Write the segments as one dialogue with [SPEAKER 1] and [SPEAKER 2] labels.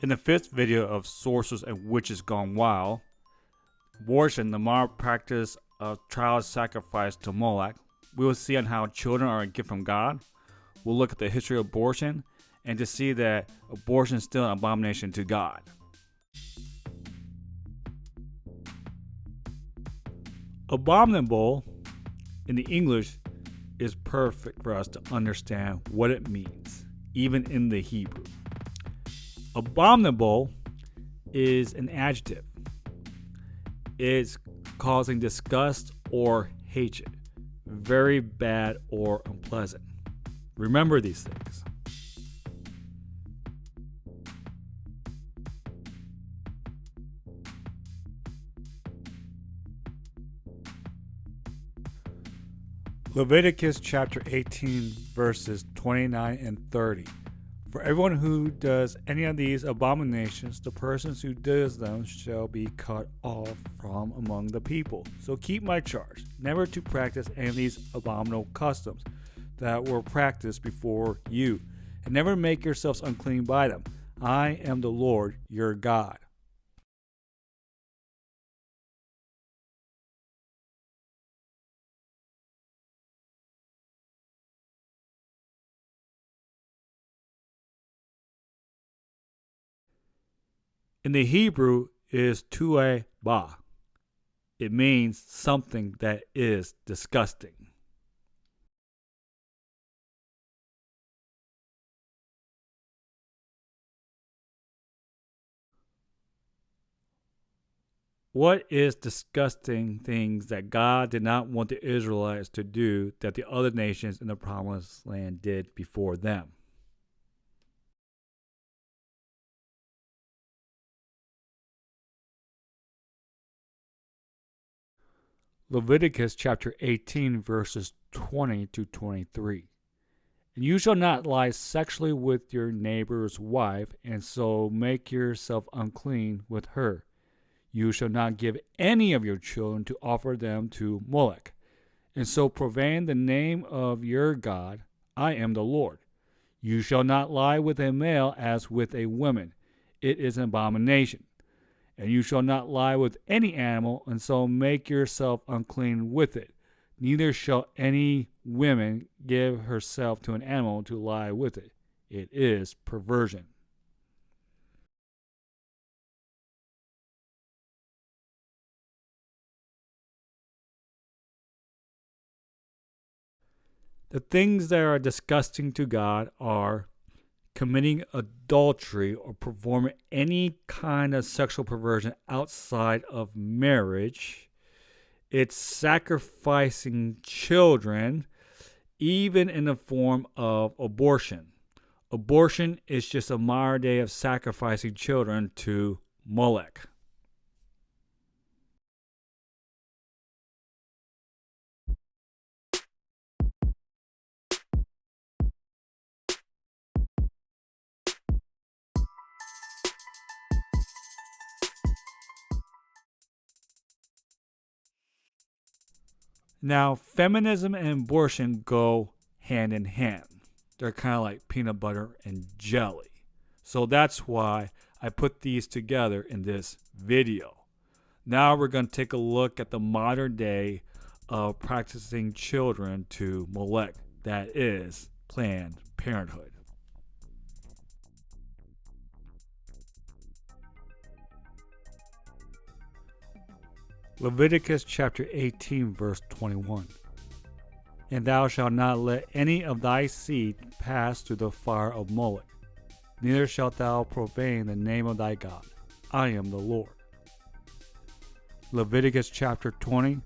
[SPEAKER 1] In the fifth video of Sorcerers and Witches Gone Wild, abortion, the modern practice of child sacrifice to Molech, we will see on how children are a gift from God. We'll look at the history of abortion and to see that abortion is still an abomination to God. Abominable in the English is perfect for us to understand what it means, even in the Hebrew. Abominable is an adjective. It's causing disgust or hatred, very bad or unpleasant. Remember these things. Leviticus chapter 18 verses 29 and 30. For everyone who does any of these abominations, the persons who does them shall be cut off from among the people. So keep my charge, never to practice any of these abominable customs that were practiced before you, and never make yourselves unclean by them. I am the Lord your God. In the Hebrew is tu'e ba. It means something that is disgusting. What is disgusting things that God did not want the Israelites to do that the other nations in the promised land did before them? Leviticus chapter 18 verses 20 to 23. And you shall not lie sexually with your neighbor's wife, and so make yourself unclean with her. You shall not give any of your children to offer them to Molech, and so profane the name of your God. I am the Lord. You shall not lie with a male as with a woman. It is an abomination. And you shall not lie with any animal, and so make yourself unclean with it. Neither shall any woman give herself to an animal to lie with it. It is perversion. The things that are disgusting to God are committing adultery or performing any kind of sexual perversion outside of marriage. It's sacrificing children, even in the form of abortion. Abortion is just a modern day of sacrificing children to Molech. Now, feminism and abortion go hand in hand. They're kind of like peanut butter and jelly. So that's why I put these together in this video. Now we're going to take a look at the modern day of practicing children to Molech, that is Planned Parenthood. Leviticus chapter 18 verse 21. And thou shalt not let any of thy seed pass through the fire of Molech, neither shalt thou profane the name of thy God. I am the Lord. Leviticus chapter 20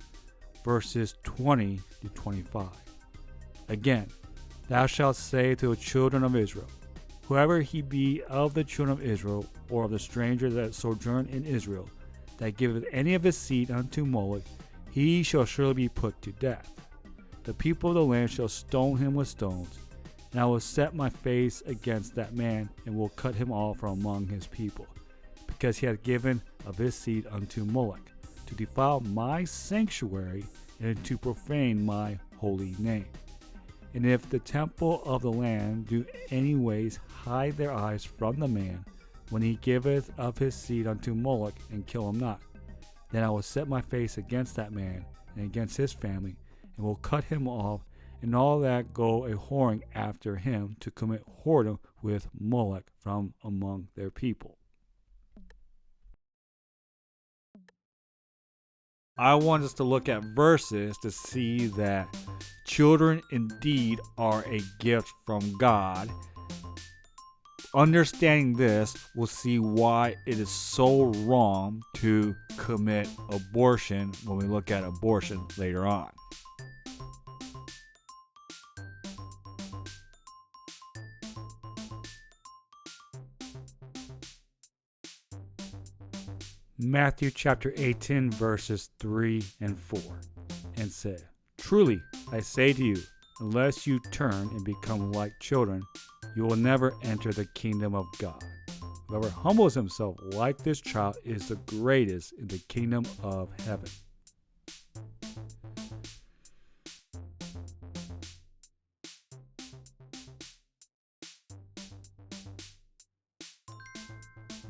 [SPEAKER 1] verses 20 to 25. Again, thou shalt say to the children of Israel, whoever he be of the children of Israel, or of the stranger that sojourn in Israel, that giveth any of his seed unto Molech, he shall surely be put to death. The people of the land shall stone him with stones, and I will set my face against that man, and will cut him off from among his people, because he hath given of his seed unto Molech, to defile my sanctuary, and to profane my holy name. And if the temple of the land do anyways hide their eyes from the man, when he giveth of his seed unto Molech, and kill him not. Then I will set my face against that man, and against his family, and will cut him off, and all that go a whoring after him to commit whoredom with Molech from among their people. I want us to look at verses to see that children indeed are a gift from God. Understanding this, we'll see why it is so wrong to commit abortion when we look at abortion later on. Matthew chapter 18 verses 3 and 4, and said, Truly I say to you, unless you turn and become like children, you will never enter the kingdom of God. Whoever humbles himself like this child is the greatest in the kingdom of heaven.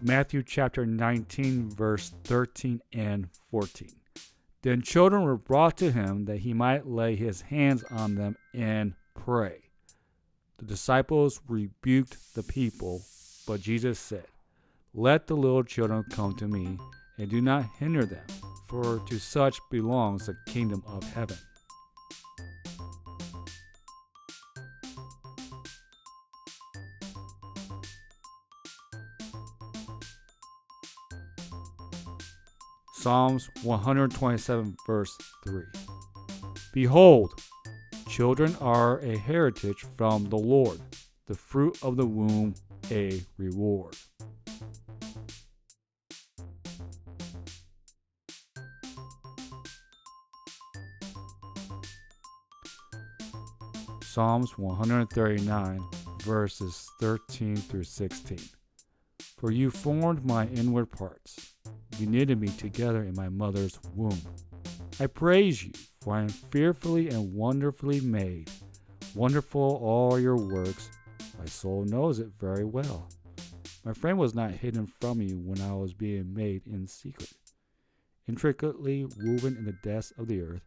[SPEAKER 1] Matthew chapter 19 verse 13 and 14. Then children were brought to him that he might lay his hands on them and pray. The disciples rebuked the people, but Jesus said, Let the little children come to me, and do not hinder them, for to such belongs the kingdom of heaven. Psalms 127 verse 3. Behold, children are a heritage from the Lord, the fruit of the womb a reward. Psalms 139 verses 13 through 16. For you formed my inward parts. You knitted me together in my mother's womb. I praise you, for I am fearfully and wonderfully made. Wonderful all your works. My soul knows it very well. My frame was not hidden from you when I was being made in secret. Intricately woven in the depths of the earth,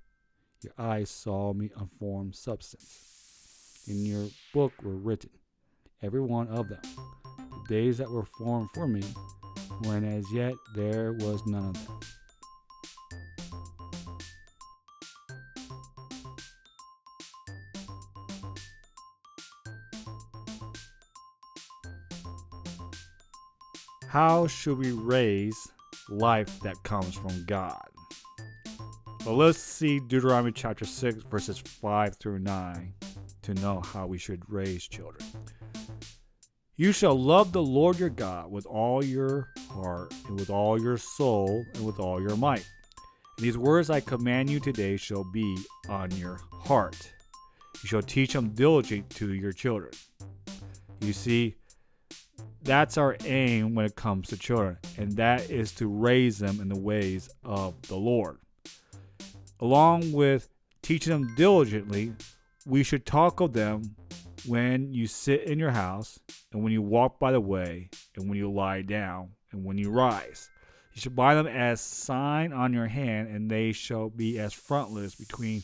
[SPEAKER 1] your eyes saw me unformed substance. In your book were written, every one of them, the days that were formed for me, when as yet there was none of them. How should we raise life that comes from God? Well, let's see Deuteronomy chapter 6 verses 5 through 9 to know how we should raise children. You shall love the Lord your God with all your heart, and with all your soul, and with all your might. And these words I command you today shall be on your heart. You shall teach them diligently to your children. You see, that's our aim when it comes to children, and that is to raise them in the ways of the Lord. Along with teaching them diligently, we should talk of them when you sit in your house, and when you walk by the way, and when you lie down, and when you rise. You should bind them as sign on your hand, and they shall be as frontlets between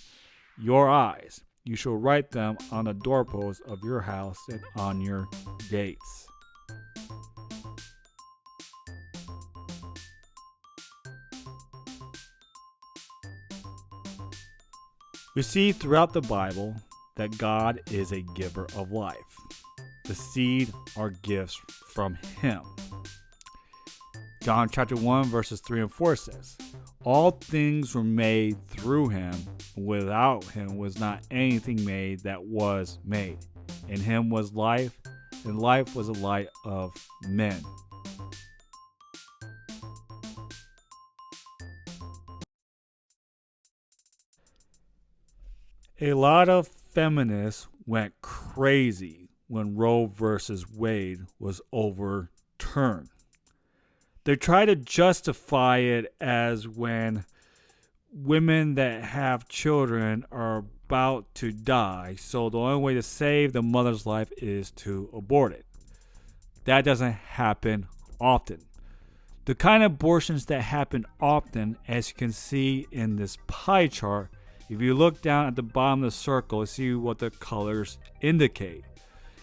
[SPEAKER 1] your eyes. You shall write them on the doorposts of your house and on your gates. We see throughout the Bible that God is a giver of life. The seed are gifts from Him. John chapter 1 verses 3 and 4 says, All things were made through Him. Without Him was not anything made that was made. In Him was life, and life was the light of men. A lot of feminists went crazy when Roe versus Wade was overturned. They try to justify it as when women that have children are about to die, so the only way to save the mother's life is to abort it. That doesn't happen often. The kind of abortions that happen often, as you can see in this pie chart, if you look down at the bottom of the circle, see what the colors indicate.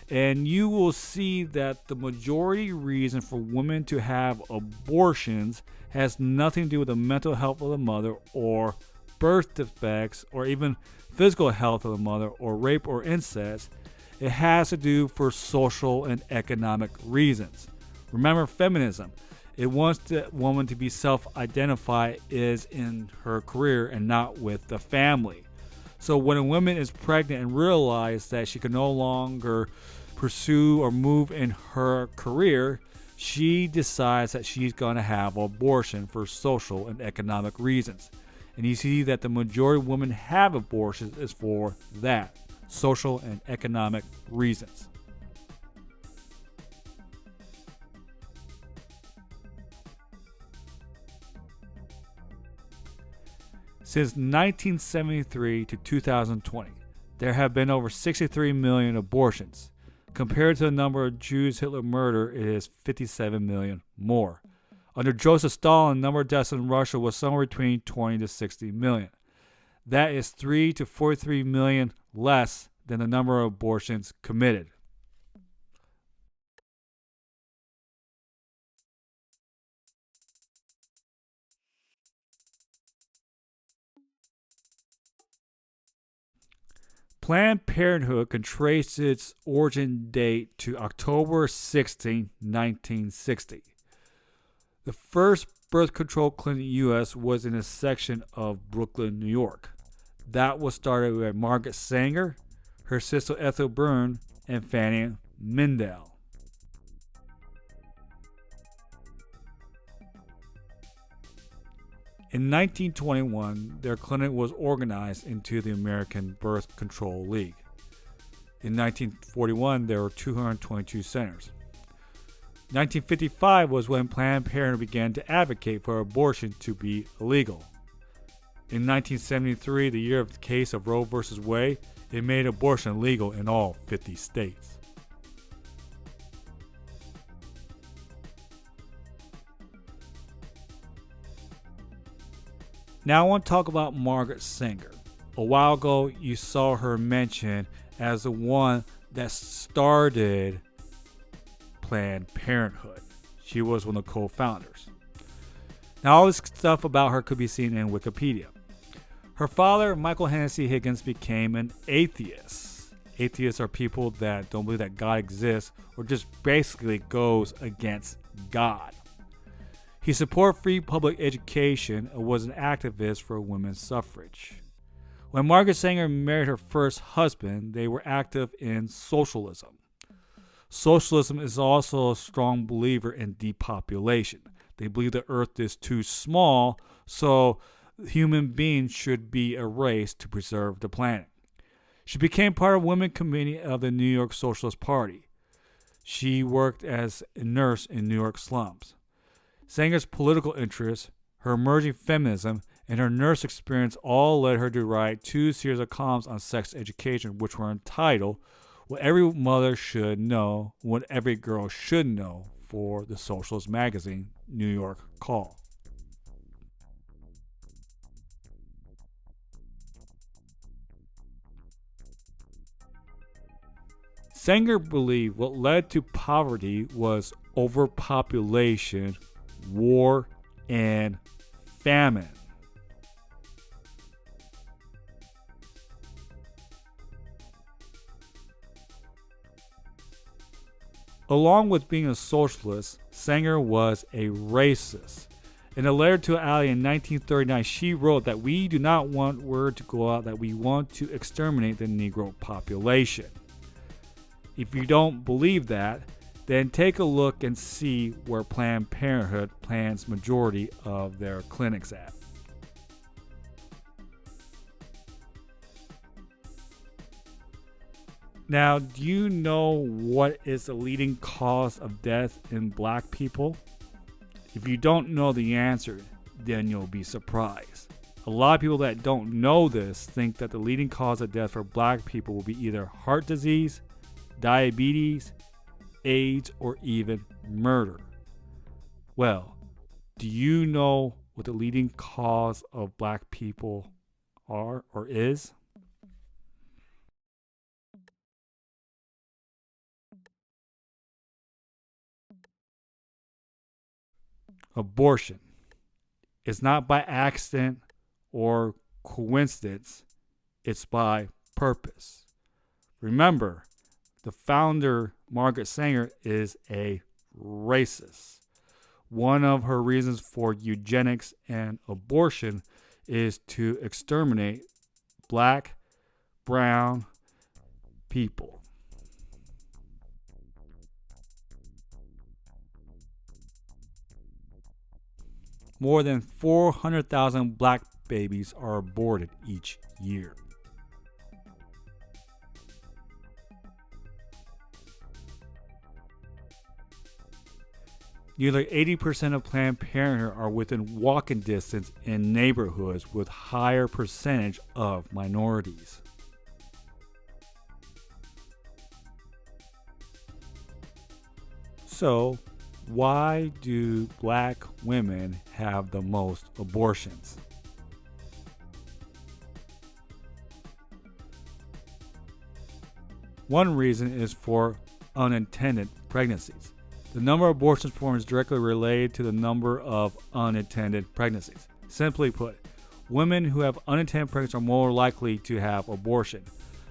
[SPEAKER 1] And you will see that the majority reason for women to have abortions has nothing to do with the mental health of the mother or birth defects or even physical health of the mother or rape or incest. It has to do for social and economic reasons. Remember feminism. It wants the woman to be self-identified is in her career and not with the family. So when a woman is pregnant and realizes that she can no longer pursue or move in her career, she decides that she's going to have abortion for social and economic reasons. And you see that the majority of women have abortions is for that, social and economic reasons. Since 1973 to 2020, there have been over 63 million abortions. Compared to the number of Jews Hitler murdered, it is 57 million more. Under Joseph Stalin, the number of deaths in Russia was somewhere between 20 to 60 million. That is 3 to 43 million less than the number of abortions committed. Planned Parenthood can trace its origin date to October 16, 1960. The first birth control clinic in the U.S. was in a section of Brooklyn, New York. That was started by Margaret Sanger, her sister Ethel Byrne, and Fanny Mindell. In 1921, their clinic was organized into the American Birth Control League. In 1941, there were 222 centers. 1955 was when Planned Parenthood began to advocate for abortion to be illegal. In 1973, the year of the case of Roe v. Wade, it made abortion legal in all 50 states. Now I want to talk about Margaret Sanger. A while ago, you saw her mentioned as the one that started Planned Parenthood. She was one of the co-founders. Now all this stuff about her could be seen in Wikipedia. Her father, Michael Hennessy Higgins, became an atheist. Atheists are people that don't believe that God exists or just basically goes against God. He supported free public education and was an activist for women's suffrage. When Margaret Sanger married her first husband, they were active in socialism. Socialism is also a strong believer in depopulation. They believe the earth is too small, so human beings should be erased to preserve the planet. She became part of the Women's Committee of the New York Socialist Party. She worked as a nurse in New York slums. Sanger's political interests, her emerging feminism, and her nurse experience all led her to write 2 series of columns on sex education, which were entitled What Every Mother Should Know, What Every Girl Should Know for the socialist magazine, New York Call. Sanger believed what led to poverty was overpopulation, war, and famine. Along with being a socialist, Sanger was a racist. In a letter to Ali in 1939, she wrote that we do not want word to go out that we want to exterminate the Negro population. If you don't believe that, then take a look and see where Planned Parenthood plans majority of their clinics at. Now, do you know what is the leading cause of death in black people? If you don't know the answer, then you'll be surprised. A lot of people that don't know this think that the leading cause of death for black people will be either heart disease, diabetes, AIDS, or even murder. Well, do you know what the leading cause of black people are or is? Abortion. It's not by accident or coincidence, it's by purpose. Remember, the founder, Margaret Sanger, is a racist. One of her reasons for eugenics and abortion is to exterminate black, brown people. More than 400,000 black babies are aborted each year. Nearly 80% of Planned Parenthood are within walking distance in neighborhoods with higher percentage of minorities. So, why do black women have the most abortions? One reason is for unintended pregnancies. The number of abortions performed is directly related to the number of unintended pregnancies. Simply put, women who have unintended pregnancies are more likely to have abortion.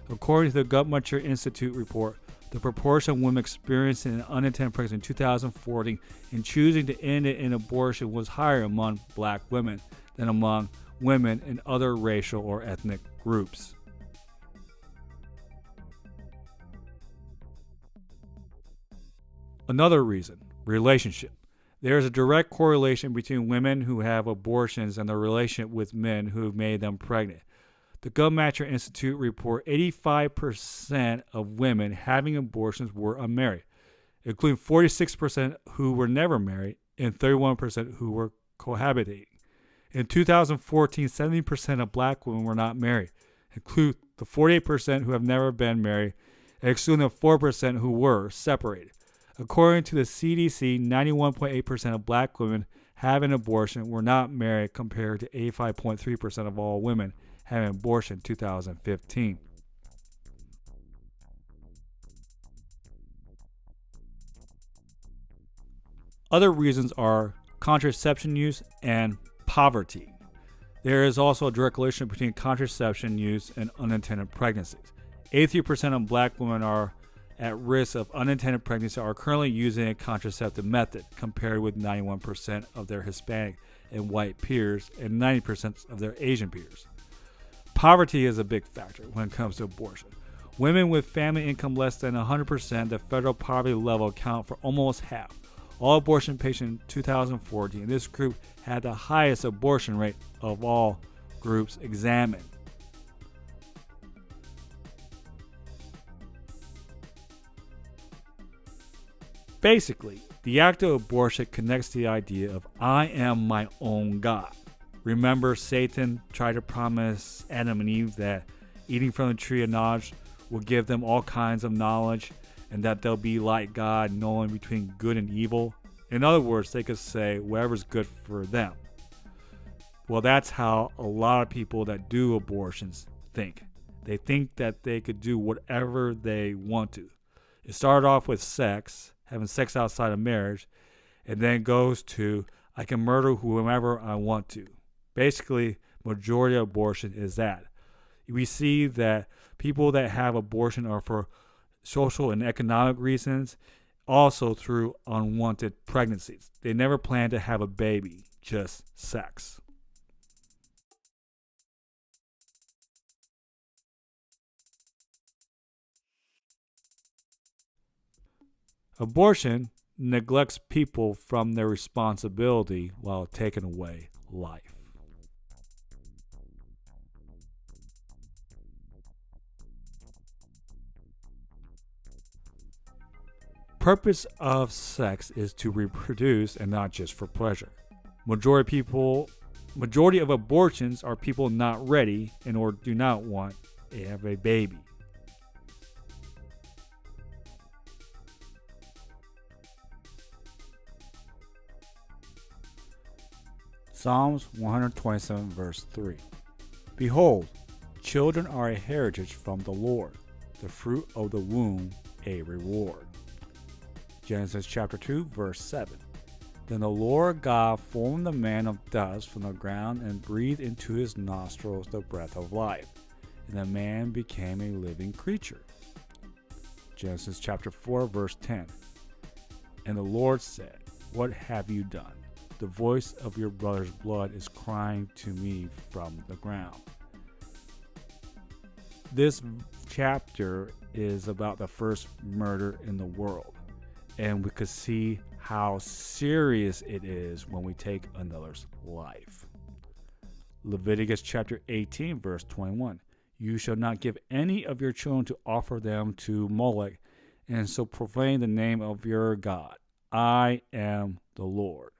[SPEAKER 1] According to the Guttmacher Institute report, the proportion of women experiencing an unintended pregnancy in 2014 and choosing to end it in abortion was higher among black women than among women in other racial or ethnic groups. Another reason, relationship. There is a direct correlation between women who have abortions and their relationship with men who have made them pregnant. The Guttmacher Institute report 85% of women having abortions were unmarried, including 46% who were never married and 31% who were cohabitating. In 2014, 70% of black women were not married, including the 48% who have never been married, and excluding the 4% who were separated. According to the CDC, 91.8% of black women having an abortion were not married compared to 85.3% of all women having an abortion in 2015. Other reasons are contraception use and poverty. There is also a direct relationship between contraception use and unintended pregnancies. 83% of black women are at risk of unintended pregnancy are currently using a contraceptive method, compared with 91% of their Hispanic and white peers and 90% of their Asian peers. Poverty is a big factor when it comes to abortion. Women with family income less than 100% the federal poverty level account for almost half all abortion patients in 2014. This group had the highest abortion rate of all groups examined. Basically, the act of abortion connects to the idea of I am my own God. Remember, Satan tried to promise Adam and Eve that eating from the tree of knowledge will give them all kinds of knowledge and that they'll be like God, knowing between good and evil. In other words, they could say whatever's good for them. Well, that's how a lot of people that do abortions think. They think that they could do whatever they want to. It started off with sex, having sex outside of marriage, and then goes to I can murder whomever I want to. Basically, majority of abortion is that. We see that people that have abortion are for social and economic reasons, also through unwanted pregnancies. They never plan to have a baby, just sex. Abortion neglects people from their responsibility while taking away life. Purpose of sex is to reproduce and not just for pleasure. Majority of abortions are people not ready and or do not want to have a baby. Psalms 127 verse 3. Behold, children are a heritage from the Lord, the fruit of the womb a reward. Genesis chapter 2 verse 7. Then the Lord God formed the man of dust from the ground and breathed into his nostrils the breath of life, and the man became a living creature. Genesis chapter 4 verse 10. And the Lord said, What have you done? The voice of your brother's blood is crying to me from the ground. This chapter is about the first murder in the world, and we could see how serious it is when we take another's life. Leviticus chapter 18 verse 21. You shall not give any of your children to offer them to Molech, and so profane the name of your God. I am the Lord.